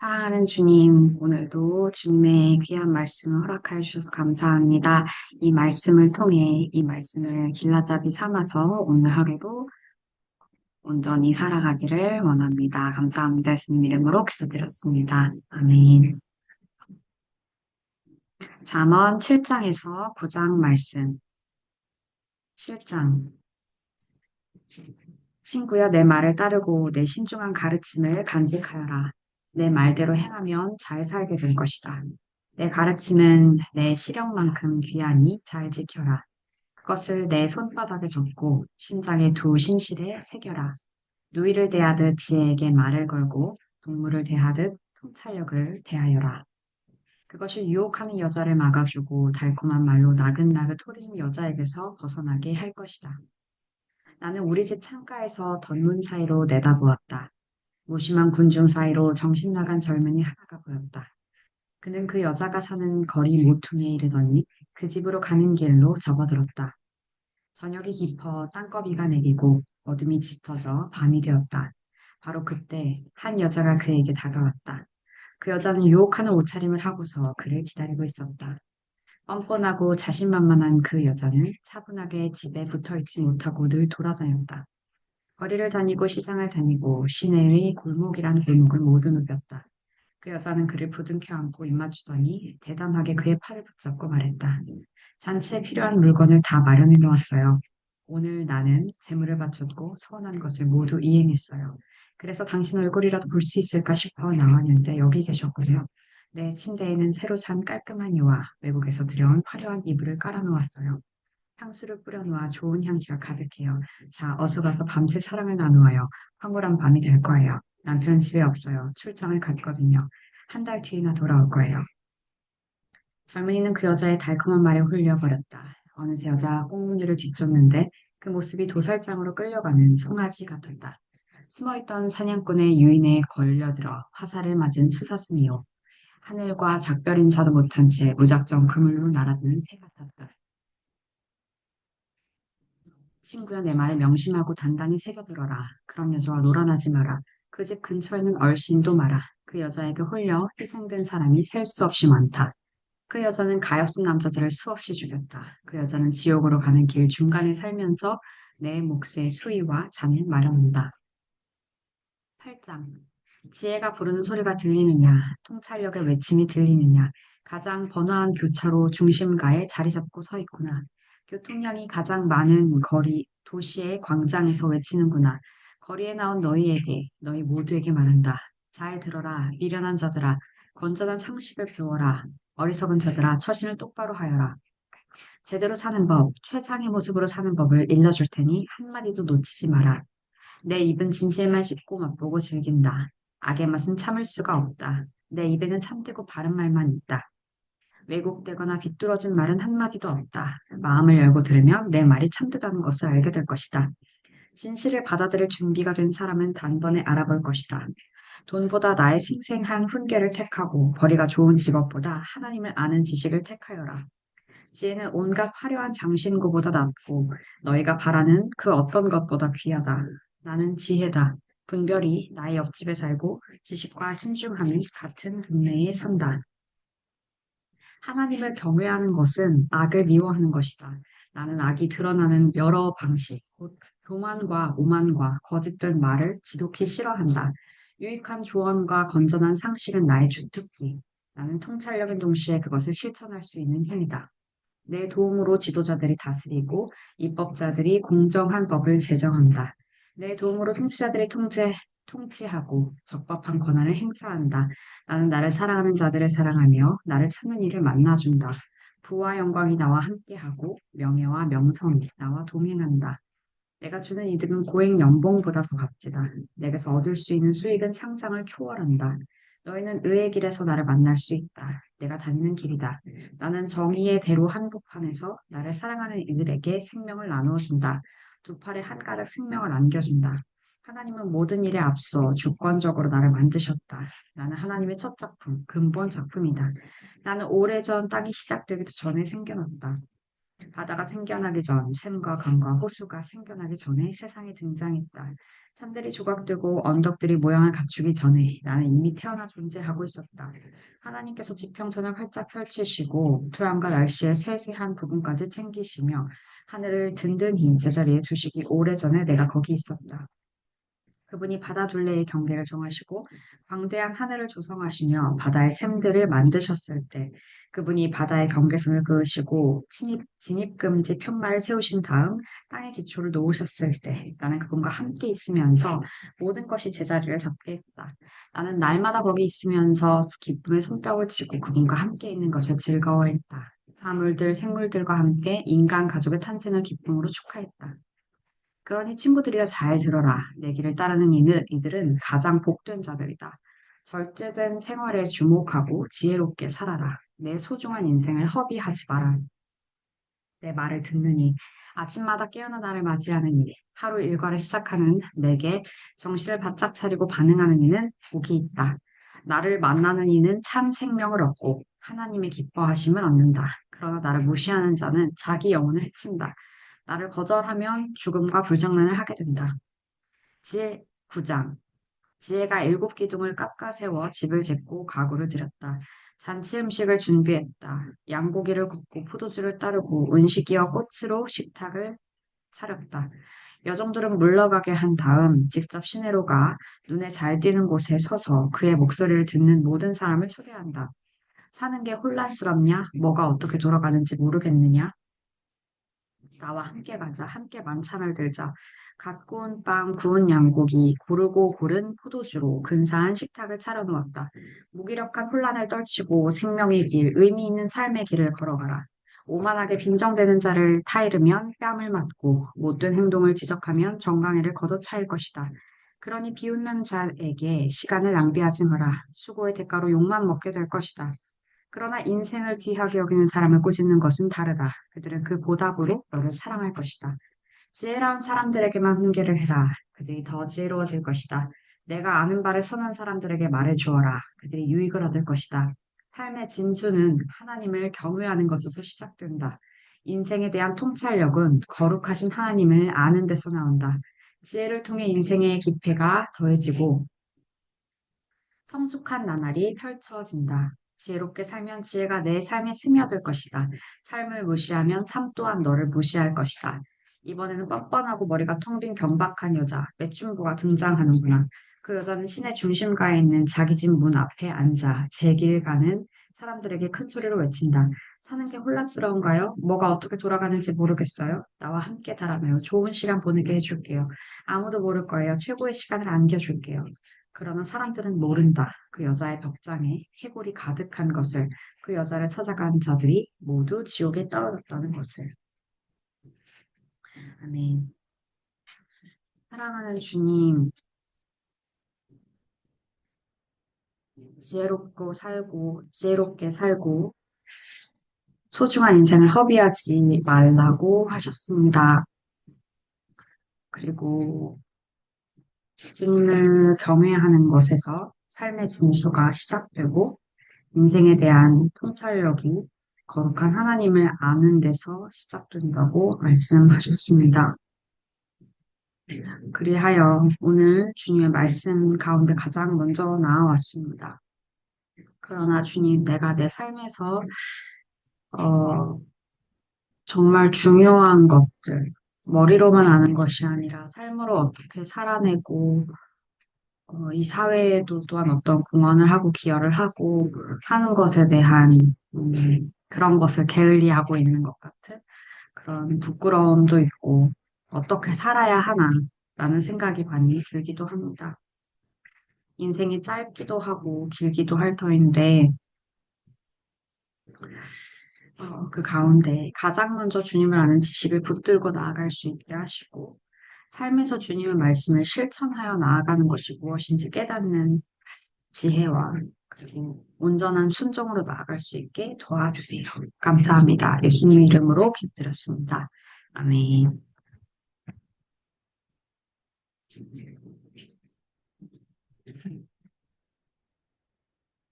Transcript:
사랑하는 주님, 오늘도 주님의 귀한 말씀을 허락하여 주셔서 감사합니다. 이 말씀을 통해 이 말씀을 길라잡이 삼아서 오늘 하루도 온전히 살아가기를 원합니다. 감사합니다. 예수님 이름으로 기도드렸습니다. 아멘. 잠언 7장에서 9장 말씀. 7장. 친구여, 내 말을 따르고 내 신중한 가르침을 간직하여라. 내 말대로 행하면 잘 살게 될 것이다. 내 가르침은 내 시력만큼 귀하니 잘 지켜라. 그것을 내 손바닥에 적고 심장의 두 심실에 새겨라. 누이를 대하듯 지혜에게 말을 걸고 동물을 대하듯 통찰력을 대하여라. 그것이 유혹하는 여자를 막아주고 달콤한 말로 나긋나긋 호리는 여자에게서 벗어나게 할 것이다. 나는 우리 집 창가에서 덧문 사이로 내다보았다. 무심한 군중 사이로 정신 나간 젊은이 하나가 보였다. 그는 그 여자가 사는 거리 모퉁이에 이르더니 그 집으로 가는 길로 접어들었다. 저녁이 깊어 땅거비가 내리고 어둠이 짙어져 밤이 되었다. 바로 그때 한 여자가 그에게 다가왔다. 그 여자는 유혹하는 옷차림을 하고서 그를 기다리고 있었다. 뻔뻔하고 자신만만한 그 여자는 차분하게 집에 붙어 있지 못하고 늘 돌아다녔다. 거리를 다니고 시장을 다니고 시내의 골목이라는 골목을 모두 누볐다. 그 여자는 그를 부둥켜 안고 입맞추더니 대담하게 그의 팔을 붙잡고 말했다. 잔치에 필요한 물건을 다 마련해 놓았어요. 오늘 나는 재물을 바쳤고 서원한 것을 모두 이행했어요. 그래서 당신 얼굴이라도 볼 수 있을까 싶어 나왔는데 여기 계셨군요. 내 침대에는 새로 산 깔끔한 이와 외국에서 들여온 화려한 이불을 깔아놓았어요. 향수를 뿌려놓아 좋은 향기가 가득해요. 자, 어서 가서 밤새 사랑을 나누어요. 황홀한 밤이 될 거예요. 남편은 집에 없어요. 출장을 갔거든요. 한 달 뒤에나 돌아올 거예요. 젊은이는 그 여자의 달콤한 말에 홀려버렸다. 어느새 여자가 꽁무니를 뒤쫓는데 그 모습이 도살장으로 끌려가는 송아지 같았다. 숨어있던 사냥꾼의 유인에 걸려들어 화살을 맞은 수사슴이요. 하늘과 작별 인사도 못한 채 무작정 그물로 날아드는 새 같았다. 친구야, 내 말을 명심하고 단단히 새겨들어라. 그런 여자와 놀아나지 마라. 그 집 근처에는 얼씬도 마라. 그 여자에게 홀려 희생된 사람이 셀 수 없이 많다. 그 여자는 가엾은 남자들을 수없이 죽였다. 그 여자는 지옥으로 가는 길 중간에 살면서 내 몫의 수위와 잔을 마련한다. 8장. 지혜가 부르는 소리가 들리느냐, 통찰력의 외침이 들리느냐, 가장 번화한 교차로 중심가에 자리 잡고 서 있구나. 교통량이 가장 많은 거리, 도시의 광장에서 외치는구나. 거리에 나온 너희에게, 너희 모두에게 말한다. 잘 들어라, 미련한 자들아, 건전한 상식을 배워라. 어리석은 자들아, 처신을 똑바로 하여라. 제대로 사는 법, 최상의 모습으로 사는 법을 일러줄 테니 한마디도 놓치지 마라. 내 입은 진실만 씹고 맛보고 즐긴다. 악의 맛은 참을 수가 없다. 내 입에는 참되고 바른 말만 있다. 왜곡되거나 비뚤어진 말은 한마디도 없다. 마음을 열고 들으면 내 말이 참되다는 것을 알게 될 것이다. 진실을 받아들일 준비가 된 사람은 단번에 알아볼 것이다. 돈보다 나의 생생한 훈계를 택하고 벌이가 좋은 직업보다 하나님을 아는 지식을 택하여라. 지혜는 온갖 화려한 장신구보다 낫고 너희가 바라는 그 어떤 것보다 귀하다. 나는 지혜다. 분별이 나의 옆집에 살고 지식과 신중함이 같은 동네에 산다. 하나님을 경외하는 것은 악을 미워하는 것이다. 나는 악이 드러나는 여러 방식, 곧 교만과 오만과 거짓된 말을 지독히 싫어한다. 유익한 조언과 건전한 상식은 나의 주특기. 나는 통찰력인 동시에 그것을 실천할 수 있는 힘이다. 내 도움으로 지도자들이 다스리고 입법자들이 공정한 법을 제정한다. 내 도움으로 통치자들이 통치하고 적법한 권한을 행사한다. 나는 나를 사랑하는 자들을 사랑하며 나를 찾는 이를 만나준다. 부와 영광이 나와 함께하고 명예와 명성이 나와 동행한다. 내가 주는 이득은 고액 연봉보다 더 값지다. 내게서 얻을 수 있는 수익은 상상을 초월한다. 너희는 의의 길에서 나를 만날 수 있다. 내가 다니는 길이다. 나는 정의의 대로 한복판에서 나를 사랑하는 이들에게 생명을 나누어 준다. 두 팔에 한 가닥 생명을 안겨준다. 하나님은 모든 일에 앞서 주권적으로 나를 만드셨다. 나는 하나님의 첫 작품, 근본 작품이다. 나는 오래전 땅이 시작되기도 전에 생겨났다. 바다가 생겨나기 전 샘과 강과 호수가 생겨나기 전에 세상에 등장했다. 산들이 조각되고 언덕들이 모양을 갖추기 전에 나는 이미 태어나 존재하고 있었다. 하나님께서 지평선을 활짝 펼치시고 토양과 날씨의 세세한 부분까지 챙기시며 하늘을 든든히 제자리에 두시기 오래전에 내가 거기 있었다. 그분이 바다 둘레의 경계를 정하시고 광대한 하늘을 조성하시며 바다의 샘들을 만드셨을 때 그분이 바다의 경계선을 그으시고 진입금지 편말을 세우신 다음 땅의 기초를 놓으셨을 때 나는 그분과 함께 있으면서 모든 것이 제자리를 잡게 했다. 나는 날마다 거기 있으면서 기쁨의 손뼉을 치고 그분과 함께 있는 것을 즐거워했다. 사물들, 생물들과 함께 인간 가족의 탄생을 기쁨으로 축하했다. 그러니 친구들이여 잘 들어라. 내 길을 따르는 이들은 가장 복된 자들이다. 절제된 생활에 주목하고 지혜롭게 살아라. 내 소중한 인생을 허비하지 마라. 내 말을 듣느니 아침마다 깨어나 나를 맞이하는 이 하루 일과를 시작하는 내게 정신을 바짝 차리고 반응하는 이는 복이 있다. 나를 만나는 이는 참 생명을 얻고 하나님의 기뻐하심을 얻는다. 그러나 나를 무시하는 자는 자기 영혼을 해친다. 나를 거절하면 죽음과 불장난을 하게 된다. 지혜 9장. 지혜가 일곱 기둥을 깎아 세워 집을 짓고 가구를 들였다. 잔치 음식을 준비했다. 양고기를 굽고 포도주를 따르고 은식이와 꽃으로 식탁을 차렸다. 여종들은 물러가게 한 다음 직접 시내로 가 눈에 잘 띄는 곳에 서서 그의 목소리를 듣는 모든 사람을 초대한다. 사는 게 혼란스럽냐? 뭐가 어떻게 돌아가는지 모르겠느냐? 나와 함께 가자. 함께 만찬을 들자. 갓 구운 빵, 구운 양고기, 고르고 고른 포도주로 근사한 식탁을 차려놓았다. 무기력한 혼란을 떨치고 생명의 길, 의미 있는 삶의 길을 걸어가라. 오만하게 빈정대는 자를 타이르면 뺨을 맞고 못된 행동을 지적하면 정강이를 걷어차일 것이다. 그러니 비웃는 자에게 시간을 낭비하지 마라. 수고의 대가로 욕만 먹게 될 것이다. 그러나 인생을 귀하게 여기는 사람을 꾸짖는 것은 다르다. 그들은 그 보답으로 너를 사랑할 것이다. 지혜로운 사람들에게만 훈계를 해라. 그들이 더 지혜로워질 것이다. 내가 아는 바를 선한 사람들에게 말해 주어라. 그들이 유익을 얻을 것이다. 삶의 진수는 하나님을 경외하는 것에서 시작된다. 인생에 대한 통찰력은 거룩하신 하나님을 아는 데서 나온다. 지혜를 통해 인생의 기회가 더해지고 성숙한 나날이 펼쳐진다. 지혜롭게 살면 지혜가 내 삶에 스며들 것이다. 삶을 무시하면 삶 또한 너를 무시할 것이다. 이번에는 뻔뻔하고 머리가 텅 빈 견박한 여자, 매춘부가 등장하는구나. 그 여자는 시내 중심가에 있는 자기 집 문 앞에 앉아 제 길 가는 사람들에게 큰 소리로 외친다. 사는 게 혼란스러운가요? 뭐가 어떻게 돌아가는지 모르겠어요? 나와 함께 달아나요. 좋은 시간 보내게 해줄게요. 아무도 모를 거예요. 최고의 시간을 안겨줄게요. 그러나 사람들은 모른다. 그 여자의 벽장에 해골이 가득한 것을, 그 여자를 찾아간 자들이 모두 지옥에 떨어졌다는 것을. 아멘. 사랑하는 주님, 지혜롭게 살고, 소중한 인생을 허비하지 말라고 하셨습니다. 그리고 주님을 경외하는 것에서 삶의 진수가 시작되고, 인생에 대한 통찰력이 거룩한 하나님을 아는 데서 시작된다고 말씀하셨습니다. 그리하여 오늘 주님의 말씀 가운데 가장 먼저 나와왔습니다. 그러나 주님, 내가 내 삶에서 어, 정말 중요한 것들, 머리로만 아는 것이 아니라 삶으로 어떻게 살아내고 이 사회에도 또한 어떤 공헌을 하고 기여를 하고 하는 것에 대한 그런 것을 게을리하고 있는 것 같은 그런 부끄러움도 있고 어떻게 살아야 하나라는 생각이 많이 들기도 합니다. 인생이 짧기도 하고 길기도 할 터인데 그 가운데 가장 먼저 주님을 아는 지식을 붙들고 나아갈 수 있게 하시고 삶에서 주님의 말씀을 실천하여 나아가는 것이 무엇인지 깨닫는 지혜와 그리고 온전한 순종으로 나아갈 수 있게 도와주세요. 감사합니다. 예수님 이름으로 기도드렸습니다. 아멘.